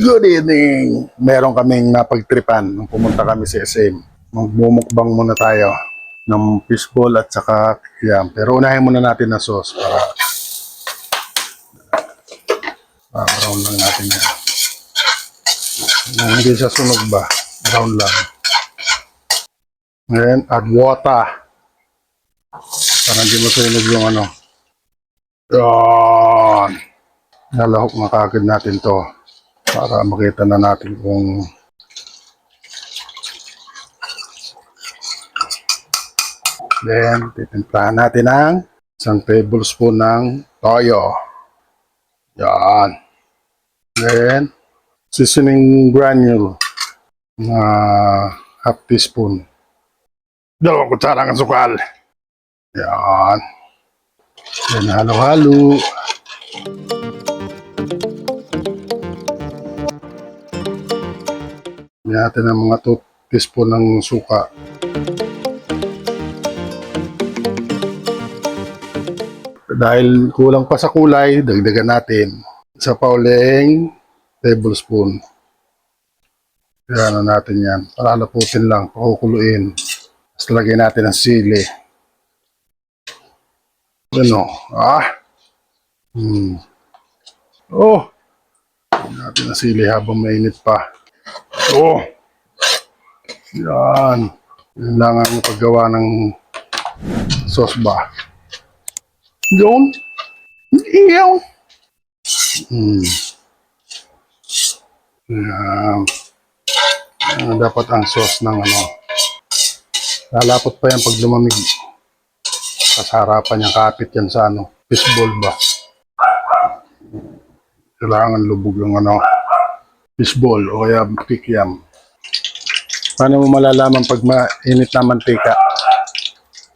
Good evening! Meron kaming napagtripan nung pumunta kami sa SM. Magbumukbang muna tayo ng fishball at saka yam. Pero unahin muna natin na sauce para brown lang natin yan. Nang hindi siya sunog ba? Brown lang. Ngayon, add water. Para hindi masunog yung ano. Yan! Nalahok na kagad natin to. Para makita na natin kung then titimplahan natin ng 1 tablespoon ng toyo. Yan. Then seasoning granule na half teaspoon. 2 kutsara ng sukal. Yan. Then halo-halo. Lagyan natin ng mga 2 teaspoon ng suka. Dahil kulang pa sa kulay, dagdagan natin. Isa pa uling tablespoon. Kaya natin yan. Para laputin lang, pakukuluin. Tapos lagyan natin ng sili. Ano? Oh! Lagyan natin ng sili habang mainit pa. Oh! Yan. Yan lang ang paggawa ng sauce ba. Yun. Iyaw. Yan. Yan dapat ang sauce ng ano. Lalapot pa yan pag lumamig. Sa harapan yung kapit yan sa ano. Fishball ba. Kailangan lubog yung ano. Fishball o kaya kikiam. Paano mo malalaman pag mainit na mantika?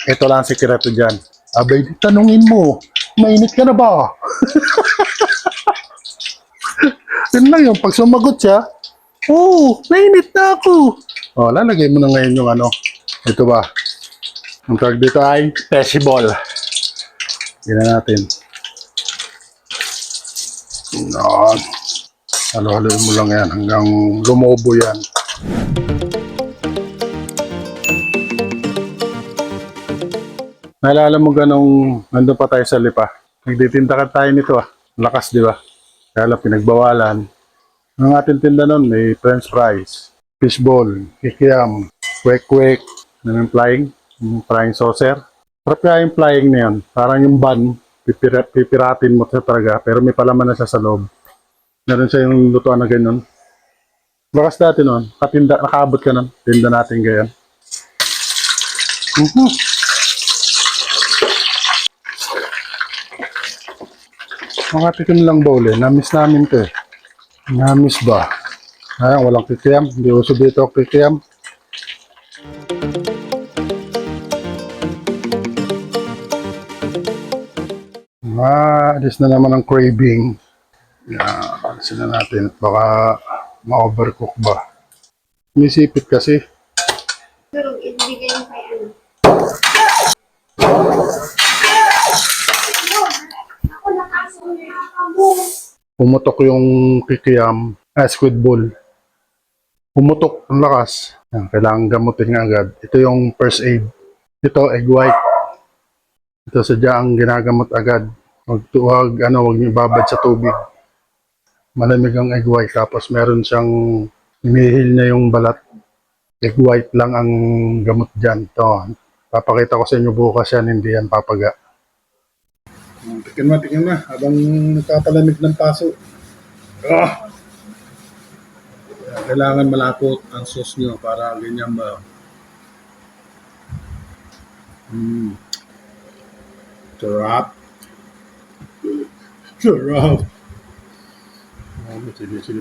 Ito lang ang sikreto dyan. Abay, tanungin mo, mainit ka na ba? Yun lang yung pag sumagot siya, mainit na ako. Lalagay mo na ngayon yung ano. Ito ba? Ang tawag dito ay fishball. Tignan natin. Yan. Halo-haloin mo lang yan hanggang lumobo yan. Naalala mo ganong nandun pa tayo sa lipa. Nagtitinda ka tayo nito Lakas, di ba? Kaya lang pinagbawalan. Ang ating tinda nun, may french fries, fishball, kikiam, kwek-kwek, flying saucer. Sarap kaya yung flying na yun. Parang yung bun, pipiratin mo siya talaga, pero may palaman na siya sa loob. Meron siya yung lutuan na ganyan. Lakas natin nun. Nakaabot ka nun. Tinda natin ganyan. Mga tikim lang ba uli? Namiss namin to eh. Namiss ba? Walang kikiam. Hindi uso dito kikiam. Alis na naman ang craving. Alisin na natin. Baka ma-overcook ba? Misipit kasi. Pero ibigay mo kay ano. Pumutok yung kikiam, squid ball. Pumutok ang lakas. Kailangan gamutin nga agad. Ito yung first aid. Ito, egg white. Ito sadyang ginagamot agad. Huwag niyo babad sa tubig. Malamig ang egg white. Tapos meron siyang inihil na yung balat. Egg white lang ang gamot dyan. Ito, papakita ko sa inyo bukas yan. Hindi yan papaga. Tikin na. Habang nagpapalamig ng paso. Kailangan malapot ang sauce nyo para ganyan ba. Sarap. Sige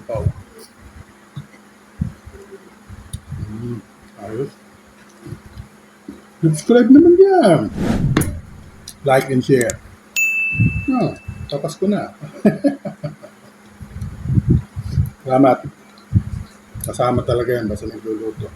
pa. Ayos. Subscribe naman yan. Like and share. Tapas ko na. Salamat. Kasama talaga yan basta nagluluto.